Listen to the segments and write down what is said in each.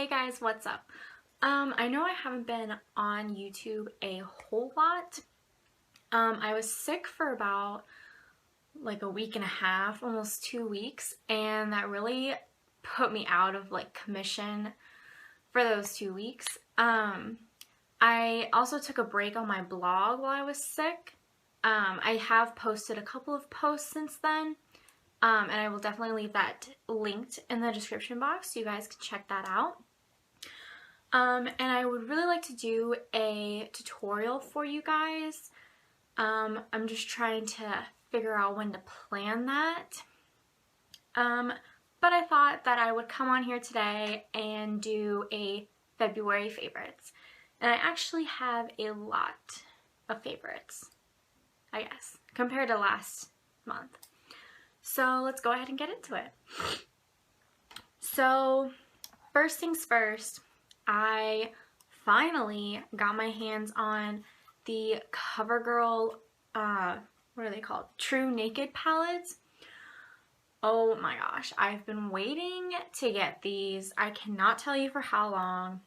Hey guys, what's up? I know I haven't been on YouTube a whole lot. I was sick for about like a week and a half, almost 2 weeks, and that really put me out of like commission for those 2 weeks. I also took a break on my blog while I was sick. I have posted a couple of posts since then, and I will definitely leave that linked in the description box so you guys can check that out. And I would really like to do a tutorial for you guys. I'm just trying to figure out when to plan that. But I thought that I would come on here today and do a February favorites. And I actually have a lot of favorites, I guess, compared to last month. So let's go ahead and get into it. So first things first, I finally got my hands on the CoverGirl, what are they called? True Naked palettes. Oh my gosh, I've been waiting to get these. I cannot tell you for how long.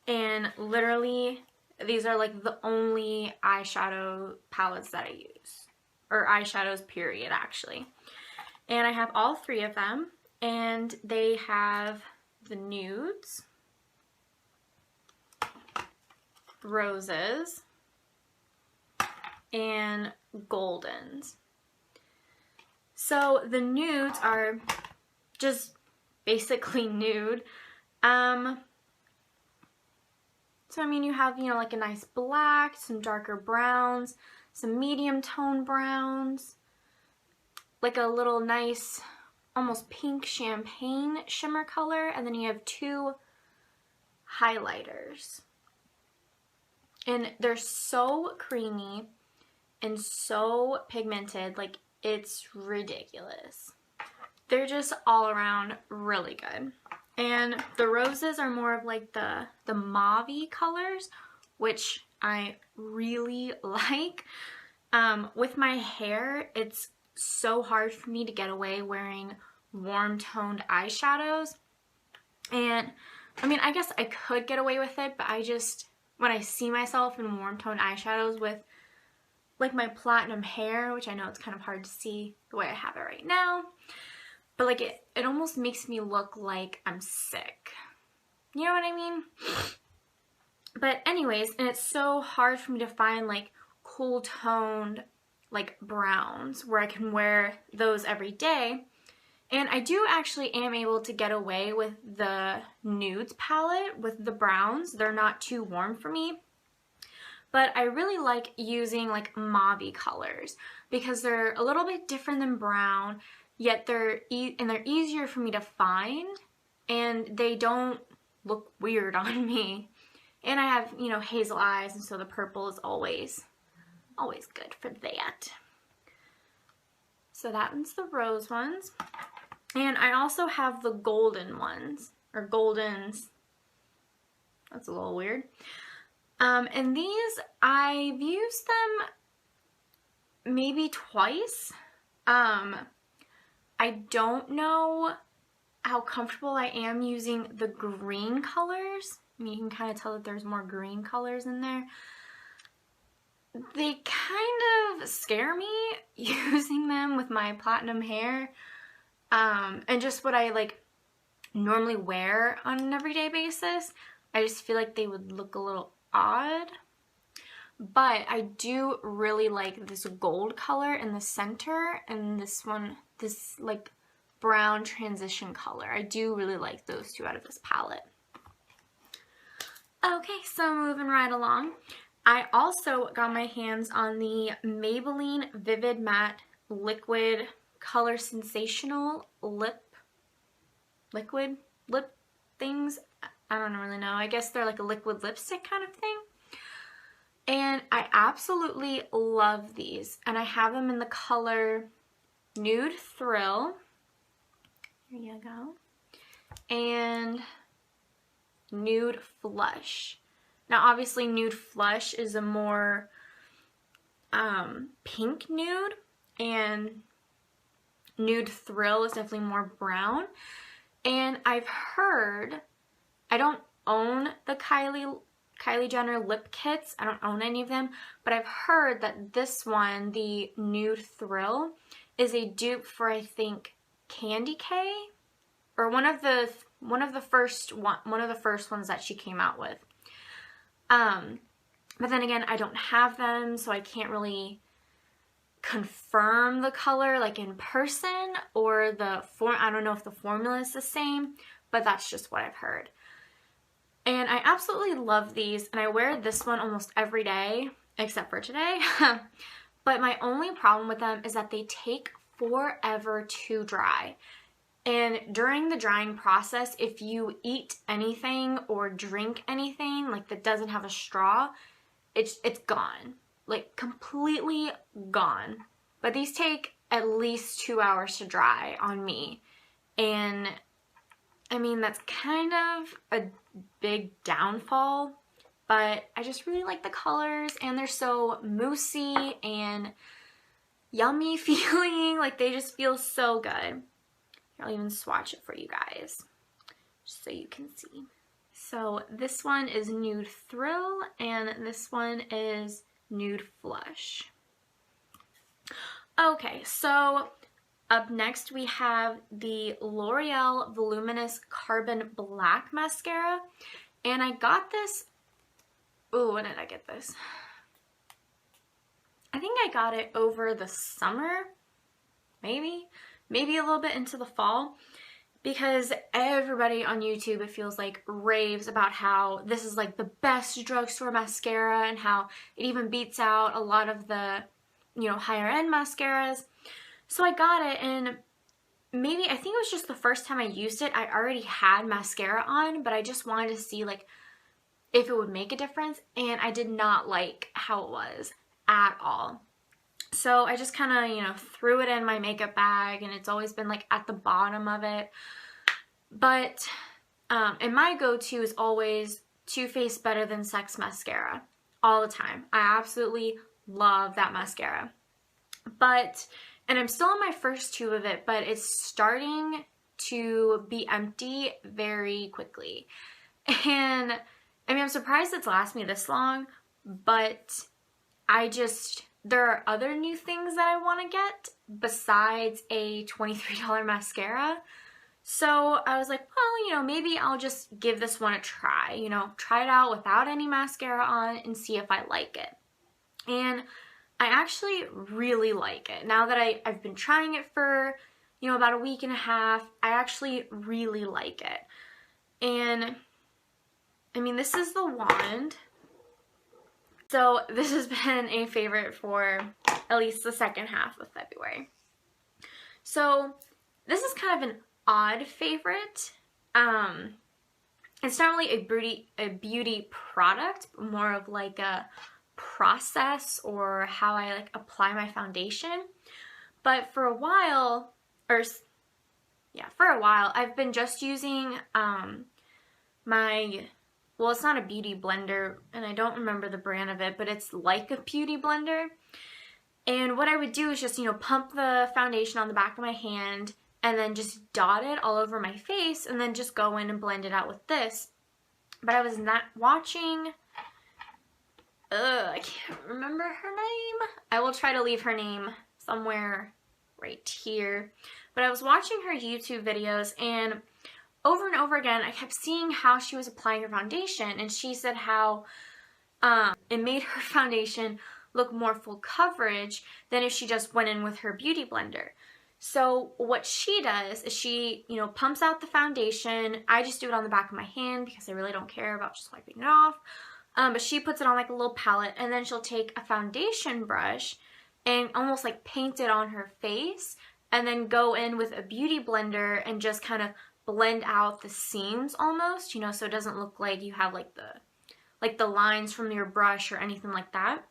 And literally, these are like the only eyeshadow palettes that I use. Or eyeshadows, period, actually. And I have all three of them. And they have the nudes, roses, and goldens. So the nudes are just basically nude. So I mean, you have, like a nice black, some darker browns, some medium tone browns, like a little nice almost pink champagne shimmer color, and then you have two highlighters. And they're so creamy and so pigmented, like it's ridiculous. They're just all around really good. And the roses are more of like the mauve-y colors, which I really like. With my hair, it's so hard for me to get away wearing warm toned eyeshadows. And I mean, I guess I could get away with it, but I just, when I see myself in warm toned eyeshadows with like my platinum hair, which I know it's kind of hard to see the way I have it right now, but like it almost makes me look like I'm sick. You know what I mean? But anyways, and it's so hard for me to find like cool toned like browns where I can wear those every day. And I do actually am able to get away with the nudes palette with the browns. They're not too warm for me. But I really like using like mauve colors because they're a little bit different than brown, yet they're easier for me to find, and they don't look weird on me. And I have, hazel eyes, and so the purple is always good for that. So that one's the rose ones. And I also have the golden ones, or goldens. That's a little weird. And these, I've used them maybe twice. I don't know how comfortable I am using the green colors. I mean, you can kind of tell that there's more green colors in there. They kind of scare me using them with my platinum hair. And just what I like normally wear on an everyday basis. I just feel like they would look a little odd. But I do really like this gold color in the center and this one, this like brown transition color. I do really like those two out of this palette. Okay, so moving right along. I also got my hands on the Maybelline Vivid Matte Liquid Color Sensational liquid lip things. I don't really know. I guess they're like a liquid lipstick kind of thing. And I absolutely love these. And I have them in the color Nude Thrill. There you go. And Nude Flush. Now obviously Nude Flush is a more pink nude, and Nude Thrill is definitely more brown. And I've heard I don't own the Kylie Jenner lip kits. I don't own any of them, but I've heard that this one, the Nude Thrill, is a dupe for, I think, Candy K, or one of the first ones that she came out with. But then again, I don't have them, so I can't really confirm the color like in person, or I don't know if the formula is the same, but that's just what I've heard. And I absolutely love these, and I wear this one almost every day, except for today. But my only problem with them is that they take forever to dry. And during the drying process, if you eat anything or drink anything like that doesn't have a straw, it's gone. Like completely gone. But these take at least 2 hours to dry on me. And I mean, that's kind of a big downfall, but I just really like the colors, and they're so moussey and yummy feeling. Like they just feel so good. I'll even swatch it for you guys just so you can see. So this one is Nude Thrill, and this one is Nude Flush. Okay, so up next we have the L'Oreal Voluminous Carbon Black Mascara, and I got this, oh, when did I get this? I think I got it over the summer, maybe a little bit into the fall, because everybody on YouTube, it feels like, raves about how this is like the best drugstore mascara and how it even beats out a lot of the, you know, higher end mascaras. So I got it, and maybe, I think it was just the first time I used it, I already had mascara on, but I just wanted to see like if it would make a difference, and I did not like how it was at all. So I just kind of, you know, threw it in my makeup bag, and it's always been like at the bottom of it. But, and my go-to is always Too Faced Better Than Sex mascara, all the time. I absolutely love that mascara. But, and I'm still on my first tube of it, but it's starting to be empty very quickly. And, I mean, I'm surprised it's lasted me this long, but there are other new things that I want to get besides a $23 mascara. So I was like, well, you know, maybe I'll just give this one a try, you know, try it out without any mascara on and see if I like it. And I actually really like it. Now that I've been trying it for, you know, about a week and a half, I actually really like it. And I mean, this is the wand. So this has been a favorite for at least the second half of February. So this is kind of an odd favorite. It's not really a beauty product, but more of like a process or how I like apply my foundation. But for a while, I've been just using well, it's not a beauty blender, and I don't remember the brand of it, but it's like a beauty blender. And what I would do is just, you know, pump the foundation on the back of my hand and then just dot it all over my face, and then just go in and blend it out with this. But I was not watching, I can't remember her name. I will try to leave her name somewhere right here. But I was watching her YouTube videos, and over again, I kept seeing how she was applying her foundation, and she said how it made her foundation look more full coverage than if she just went in with her beauty blender. So what she does is she, you know, pumps out the foundation. I just do it on the back of my hand because I really don't care about just wiping it off. But she puts it on like a little palette, and then she'll take a foundation brush and almost like paint it on her face, and then go in with a beauty blender and just kind of blend out the seams almost, you know, so it doesn't look like you have like the lines from your brush or anything like that.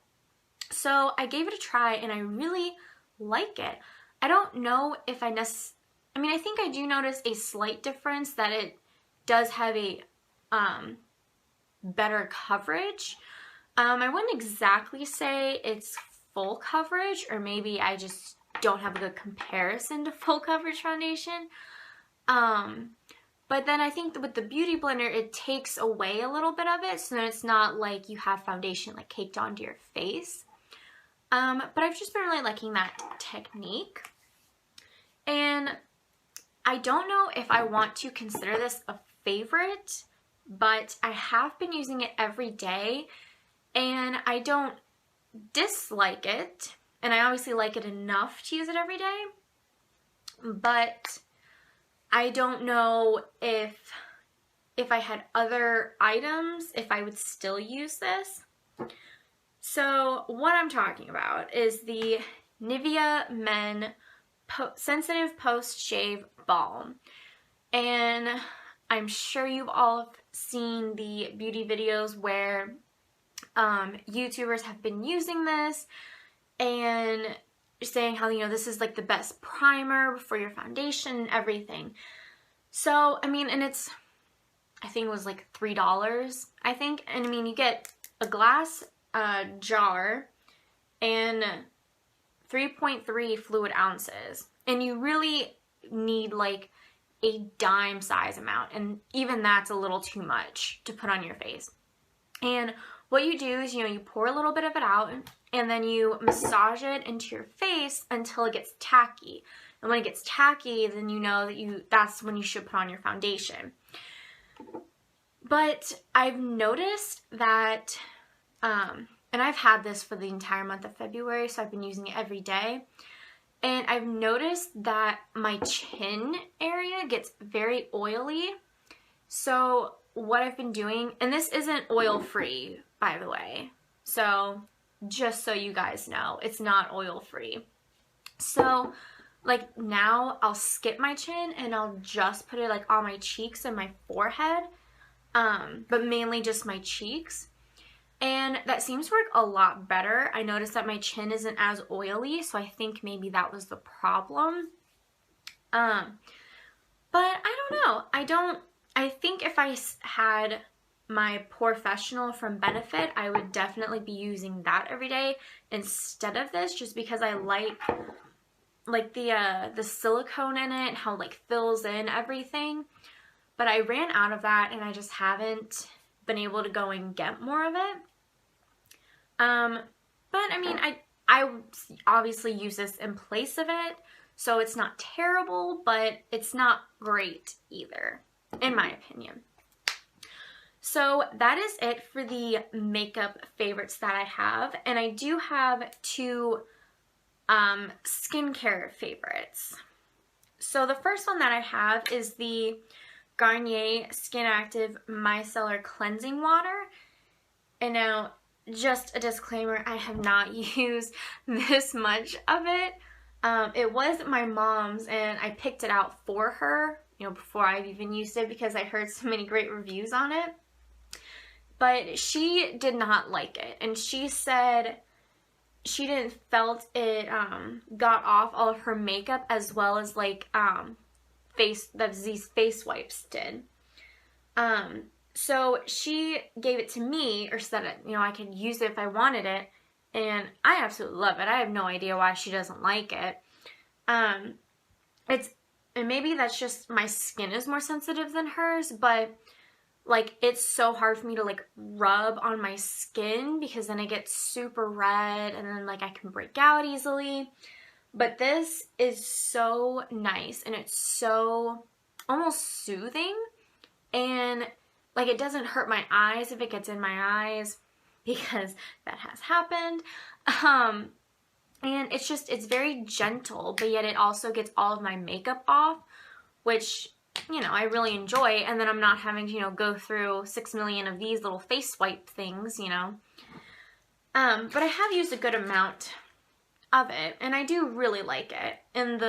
So I gave it a try, and I really like it. I don't know if I think I do notice a slight difference that it does have a better coverage. I wouldn't exactly say it's full coverage, or maybe I just don't have a good comparison to full coverage foundation. But then I think that with the Beauty Blender, it takes away a little bit of it, so then it's not like you have foundation like caked onto your face. But I've just been really liking that technique. And I don't know if I want to consider this a favorite, but I have been using it every day, and I don't dislike it, and I obviously like it enough to use it every day, but I don't know if I had other items, if I would still use this. So what I'm talking about is the Nivea Men Sensitive Post-Shave Balm. And I'm sure you've all seen the beauty videos where YouTubers have been using this and saying how, you know, this is like the best primer for your foundation and everything. So, I mean, and it's, I think it was like $3, I think. And I mean, you get a glass jar and 3.3 fluid ounces. And you really need like a dime size amount. And even that's a little too much to put on your face. And what you do is, you know, you pour a little bit of it out and then you massage it into your face until it gets tacky. And when it gets tacky, then you know that that's when you should put on your foundation. But I've noticed that, and I've had this for the entire month of February, so I've been using it every day. And I've noticed that my chin area gets very oily. So what I've been doing, and this isn't oil-free, by the way. So just so you guys know, it's not oil-free. So like now I'll skip my chin and I'll just put it like on my cheeks and my forehead, but mainly just my cheeks. And that seems to work a lot better. I noticed that my chin isn't as oily, so I think maybe that was the problem. But I don't know. I think if I had my Professional from Benefit, I would definitely be using that every day instead of this, just because I like the silicone in it, how like fills in everything. But I ran out of that and I just haven't been able to go and get more of it. But I mean, I obviously use this in place of it, so it's not terrible, but it's not great either, in my opinion. So that is it for the makeup favorites that I have, and I do have two skincare favorites. So the first one that I have is the Garnier Skin Active Micellar Cleansing Water. And now, just a disclaimer, I have not used this much of it. It was my mom's and I picked it out for her, you know, before I've even used it because I heard so many great reviews on it. But she did not like it, and she said she didn't felt it got off all of her makeup as well as like these face wipes did. So she gave it to me, or said it, you know, I could use it if I wanted it, and I absolutely love it. I have no idea why she doesn't like it. And maybe that's just my skin is more sensitive than hers, but like it's so hard for me to like rub on my skin because then it gets super red and then like I can break out easily. But this is so nice and it's so almost soothing, and like it doesn't hurt my eyes if it gets in my eyes, because that has happened. And it's very gentle, but yet it also gets all of my makeup off, which, you know, I really enjoy. And then I'm not having to, you know, go through 6 million of these little face wipe things, you know. But I have used a good amount of it, and I do really like it. And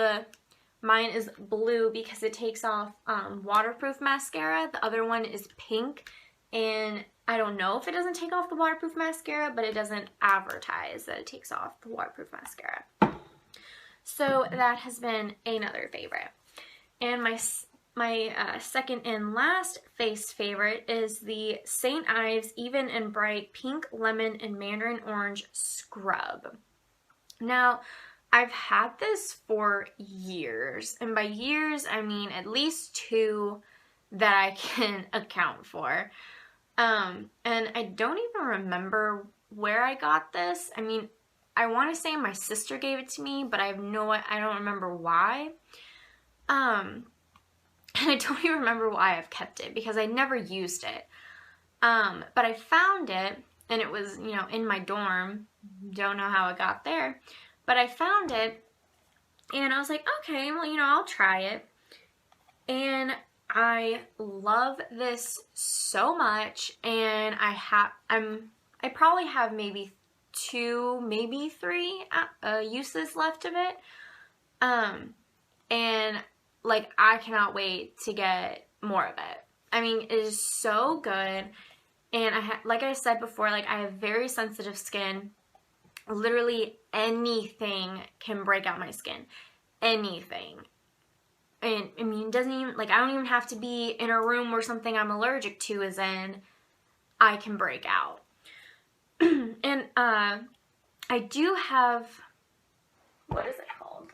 mine is blue because it takes off waterproof mascara. The other one is pink, and I don't know if it doesn't take off the waterproof mascara, but it doesn't advertise that it takes off the waterproof mascara. So that has been another favorite. And my second and last face favorite is the St. Ives Even and Bright Pink Lemon and Mandarin Orange Scrub. Now, I've had this for years, and by years I mean at least 2, that I can account for. And I don't even remember where I got this. I mean, I want to say my sister gave it to me, but I don't remember why. And I don't even remember why I've kept it because I never used it. But I found it, and it was, you know, in my dorm. Don't know how it got there, but I found it, and I was like, okay, well, you know, I'll try it. And I love this so much, and I probably have maybe 2, maybe 3 uses left of it. And like I cannot wait to get more of it. I mean, it is so good. And like I said before, like I have very sensitive skin. Literally anything can break out my skin. Anything. And I mean, it doesn't even, like, I don't even have to be in a room where something I'm allergic to is in. I can break out. And I do have, what is it called?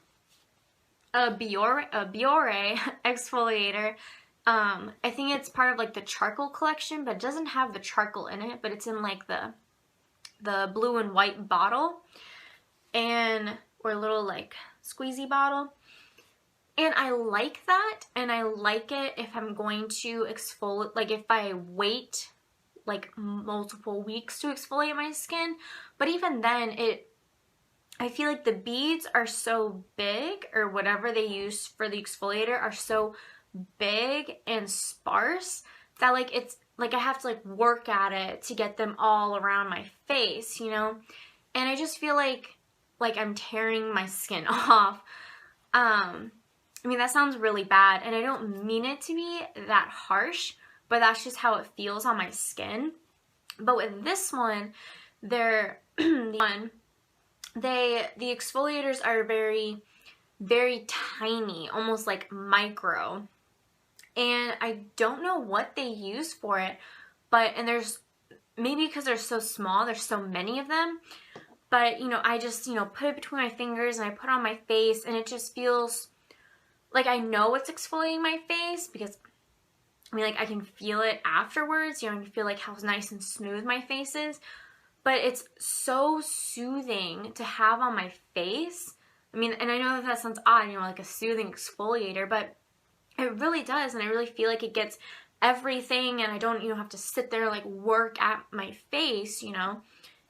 A Biore exfoliator. I think it's part of like the charcoal collection, but it doesn't have the charcoal in it, but it's in like the blue and white bottle, and or a little like squeezy bottle. And I like that, and I like it if I'm going to exfoliate, like if I wait like multiple weeks to exfoliate my skin. But even then, I feel like the beads are so big, or whatever they use for the exfoliator are so big and sparse that like it's like I have to like work at it to get them all around my face, you know? And I just feel like I'm tearing my skin off. I mean, that sounds really bad, and I don't mean it to be that harsh, but that's just how it feels on my skin. But with this one, the exfoliators are very, very tiny, almost like micro. And I don't know what they use for it, and there's, maybe because they're so small, there's so many of them, but, you know, I just, you know, put it between my fingers and I put it on my face, and it just feels like I know it's exfoliating my face because, I mean, like, I can feel it afterwards, you know, I can feel, like, how nice and smooth my face is, but it's so soothing to have on my face. I mean, and I know that sounds odd, you know, like a soothing exfoliator, but it really does, and I really feel like it gets everything, and I don't, you know, have to sit there and, like, work at my face, you know,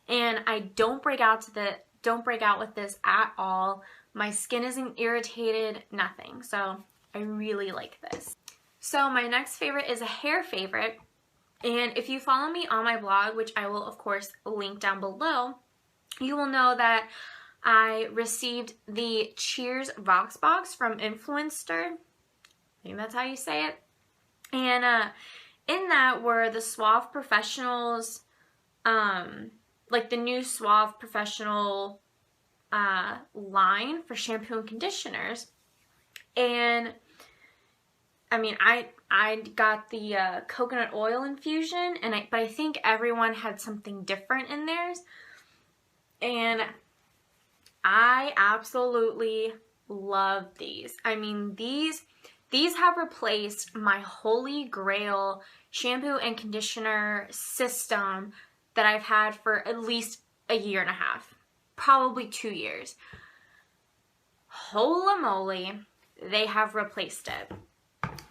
and I don't break out with this at all. My skin isn't irritated, nothing. So I really like this. So my next favorite is a hair favorite. And if you follow me on my blog, which I will of course link down below, you will know that I received the Cheers Voxbox from Influenster. I think that's how you say it. And in that were the Suave Professionals, like the new Suave Professional line for shampoo and conditioners. And I mean, I got the coconut oil infusion, but I think everyone had something different in theirs, and I absolutely love these. I mean, these have replaced my holy grail shampoo and conditioner system that I've had for at least a year and a half. Probably 2 years. Holy moly, they have replaced it.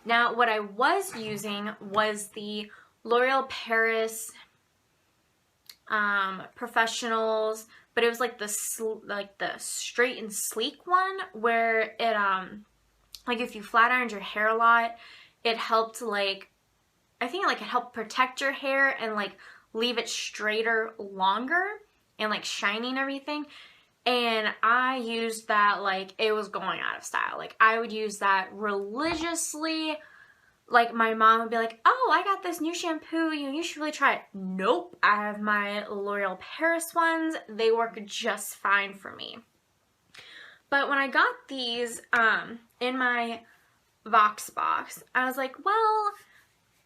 Now, what I was using was the L'Oreal Paris Professionals, but it was like the straight and sleek one, where it like if you flat ironed your hair a lot, it helped, like, I think like it helped protect your hair and like leave it straighter longer and like shiny and everything. And I used that like it was going out of style. Like I would use that religiously. Like my mom would be like, oh, I got this new shampoo, you should really try it. Nope, I have my L'Oreal Paris ones. They work just fine for me. But when I got these in my Voxbox, I was like, well,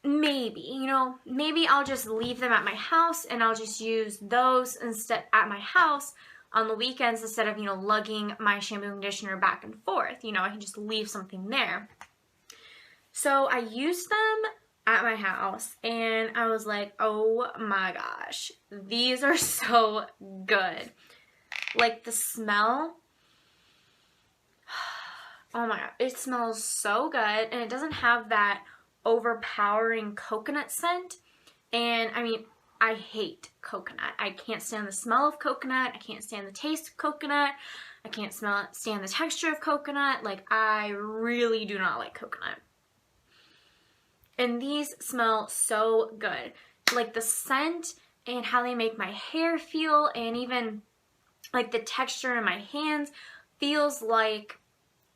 maybe I'll just leave them at my house and I'll just use those instead at my house on the weekends instead of, lugging my shampoo and conditioner back and forth. I can just leave something there. So I used them at my house and I was like, oh my gosh, these are so good. Like the smell, oh my god, it smells so good, and it doesn't have that overpowering coconut scent. And I mean, I hate coconut. I can't stand the smell of coconut. I can't stand the taste of coconut. I can't stand the texture of coconut. Like, I really do not like coconut. And these smell so good. Like the scent and how they make my hair feel, and even like the texture in my hands feels like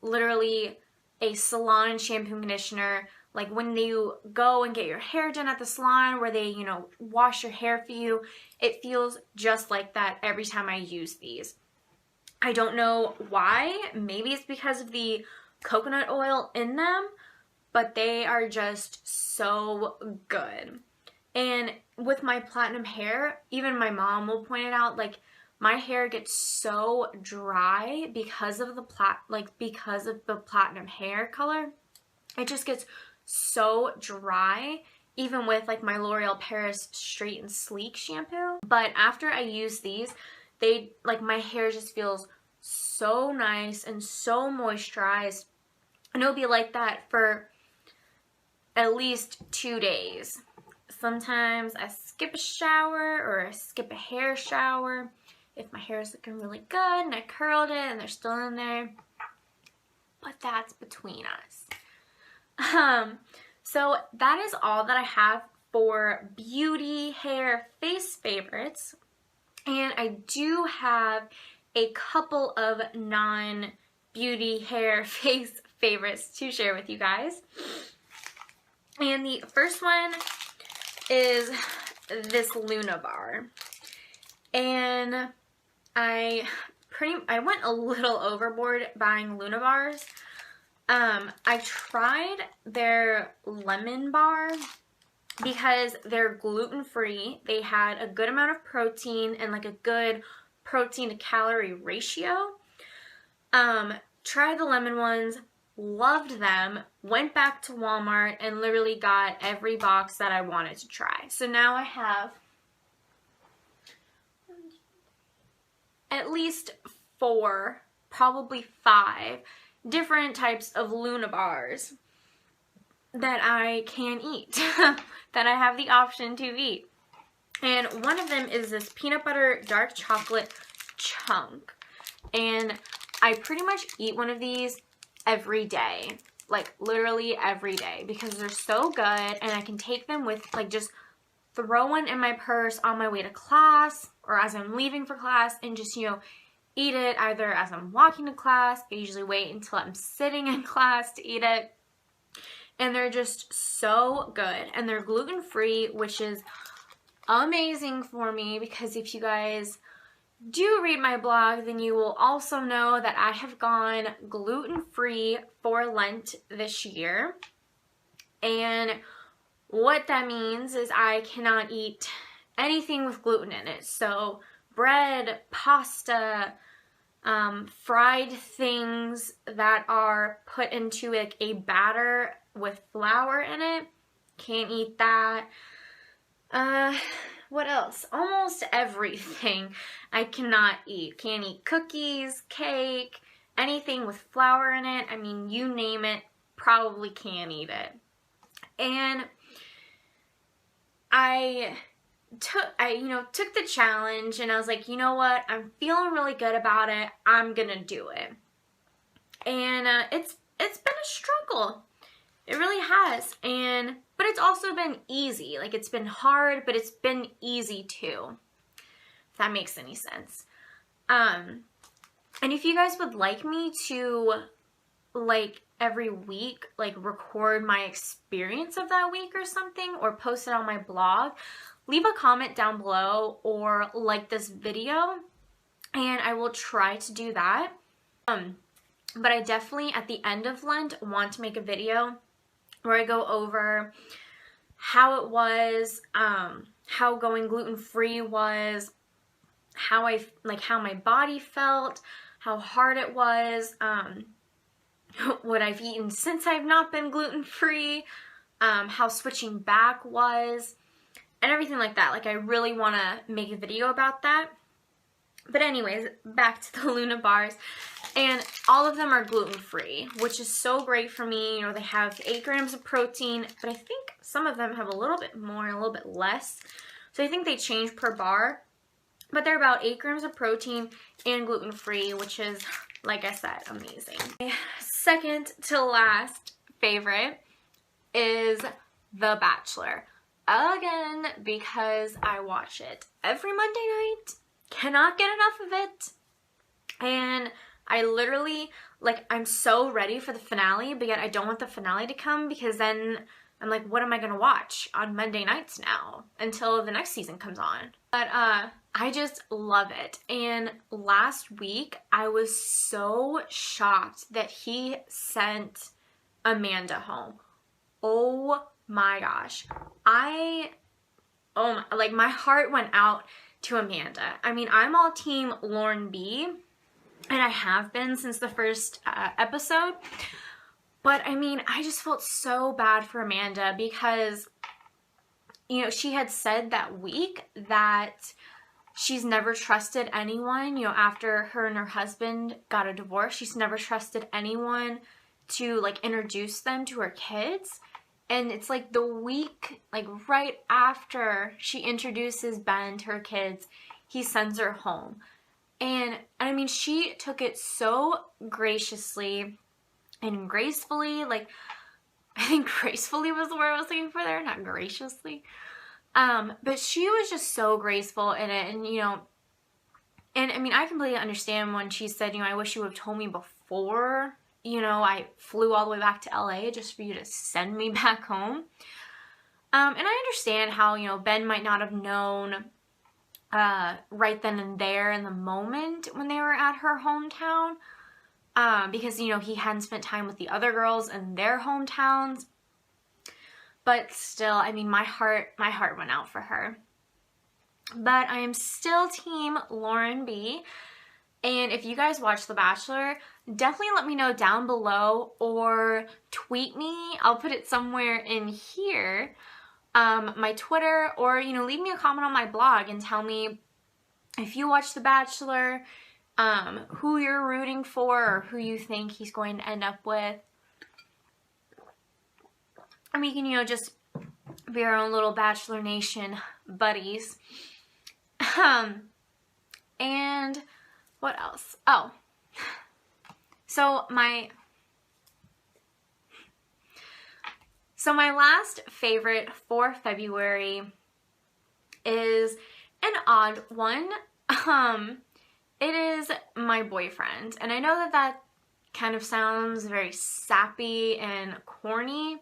literally a salon shampoo and conditioner. Like when you go and get your hair done at the salon where they, you know, wash your hair for you, it feels just like that every time I use these. I don't know why. Maybe it's because of the coconut oil in them, but they are just so good. And with my platinum hair, even my mom will point it out, like my hair gets so dry because of the platinum hair color. It just gets so dry, even with like my L'Oreal Paris Straight and Sleek shampoo. But after I use these, my hair just feels so nice and so moisturized. And it'll be like that for at least 2 days. Sometimes I skip a shower or I skip a hair shower if my hair is looking really good and I curled it and they're still in there. But that's between us. So that is all that I have for beauty, hair, face favorites. And I do have a couple of non-beauty, hair, face favorites to share with you guys. And the first one is this Luna bar. And I went a little overboard buying Luna bars. I tried their lemon bar because they're gluten-free. They had a good amount of protein and like a good protein to calorie ratio. Tried the lemon ones, loved them, went back to Walmart and literally got every box that I wanted to try. So now I have at least 4, probably 5 different types of Luna bars that I can eat, that I have the option to eat. And one of them is this peanut butter dark chocolate chunk. And I pretty much eat one of these every day, like literally every day, because they're so good and I can take them with, like, just throw one in my purse on my way to class or as I'm leaving for class and just, you know, eat it either as I'm walking to class. I usually wait until I'm sitting in class to eat it. And they're just so good. And they're gluten-free, which is amazing for me because if you guys do read my blog, then you will also know that I have gone gluten-free for Lent this year. And what that means is I cannot eat anything with gluten in it. So bread, pasta, fried things that are put into like a batter with flour in it, can't eat that. What else? Almost everything I cannot eat. Can't eat cookies, cake, anything with flour in it. I mean, you name it, probably can't eat it. And I took the challenge and I was like, you know what? I'm feeling really good about it. I'm gonna do it. And it's been a struggle. It really has. But it's also been easy. Like, it's been hard, but it's been easy too. If that makes any sense. And if you guys would like me to, like, every week, like, record my experience of that week or something, or post it on my blog, leave a comment down below or like this video, and I will try to do that. But I definitely, at the end of Lent, want to make a video where I go over how it was, how going gluten-free was, how my body felt, how hard it was, what I've eaten since I've not been gluten-free, how switching back was, and everything like that. Like, I really want to make a video about that. But anyways, back to the Luna bars. And all of them are gluten-free, which is so great for me. You know, they have 8 grams of protein, but I think some of them have a little bit more and a little bit less. So I think they change per bar. But they're about 8 grams of protein and gluten-free, which is, like I said, amazing. My second to last favorite is The Bachelor. Again, because I watch it every Monday night. Cannot get enough of it. And I literally, like, I'm so ready for the finale, but yet I don't want the finale to come because then I'm like, what am I going to watch on Monday nights now until the next season comes on? But I just love it. And last week, I was so shocked that he sent Amanda home. Oh my gosh. Like, my heart went out to Amanda. I mean, I'm all team Lauren B, and I have been since the first episode. But I mean, I just felt so bad for Amanda because, you know, she had said that week that she's never trusted anyone, you know, after her and her husband got a divorce. She's never trusted anyone to, like, introduce them to her kids. And it's like the week, like right after she introduces Ben to her kids, he sends her home. And I mean, she took it so graciously and gracefully. Like, I think gracefully was the word I was looking for there, not graciously. But she was just so graceful in it. And, you know, and I mean, I completely understand when she said, you know, I wish you would have told me before. You know, I flew all the way back to LA just for you to send me back home. And I understand how, you know, Ben might not have known right then and there in the moment when they were at her hometown. Because, you know, he hadn't spent time with the other girls in their hometowns. But still, I mean, my heart went out for her. But I am still team Lauren B. And if you guys watch The Bachelor, definitely let me know down below or tweet me. I'll put it somewhere in here, my Twitter, or, you know, leave me a comment on my blog and tell me if you watch The Bachelor, who you're rooting for or who you think he's going to end up with. And we can, you know, just be our own little Bachelor Nation buddies. And what else? Oh, so my last favorite for February is an odd one. It is my boyfriend. And I know that that kind of sounds very sappy and corny,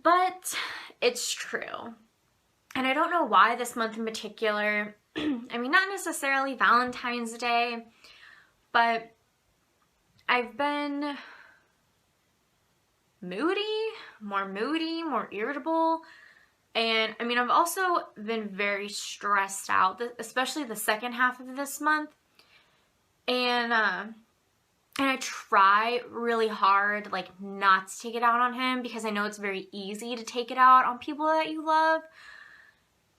but it's true. And I don't know why this month in particular. I mean, not necessarily Valentine's Day, but I've been moody, more irritable. And I mean, I've also been very stressed out, especially the second half of this month. And I try really hard, like, not to take it out on him because I know it's very easy to take it out on people that you love.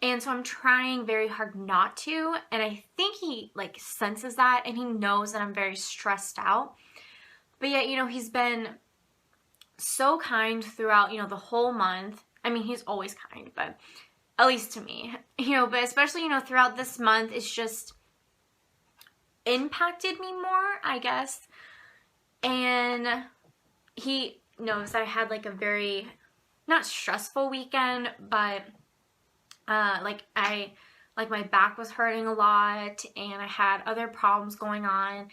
And so I'm trying very hard not to, and I think he, like, senses that, and he knows that I'm very stressed out. But yet, you know, he's been so kind throughout, you know, the whole month. I mean, he's always kind, but at least to me, you know, but especially, you know, throughout this month, it's just impacted me more, I guess. And he knows I had, like, a very, not stressful weekend, but my back was hurting a lot and I had other problems going on.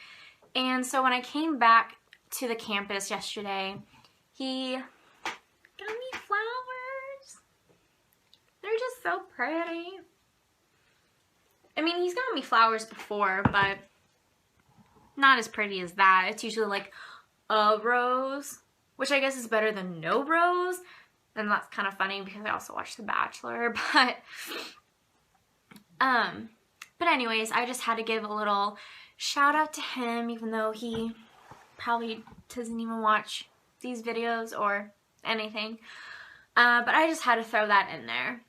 And so when I came back to the campus yesterday, he got me flowers. They're just so pretty. I mean, he's gotten me flowers before, but not as pretty as that. It's usually like a rose, which I guess is better than no rose. And that's kind of funny because I also watched The Bachelor, but anyways, I just had to give a little shout out to him, even though he probably doesn't even watch these videos or anything. But I just had to throw that in there.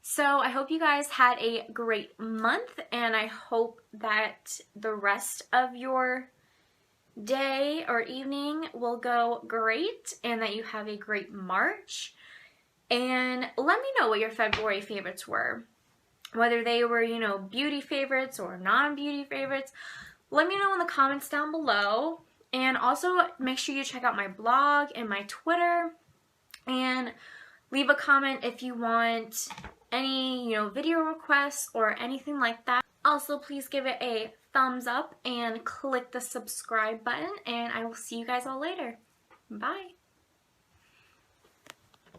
So I hope you guys had a great month, and I hope that the rest of your day or evening will go great and that you have a great March. And let me know what your February favorites were. Whether they were, you know, beauty favorites or non-beauty favorites. Let me know in the comments down below. And also make sure you check out my blog and my Twitter. And leave a comment if you want any, you know, video requests or anything like that. Also, please give it a thumbs up and click the subscribe button. And I will see you guys all later. Bye.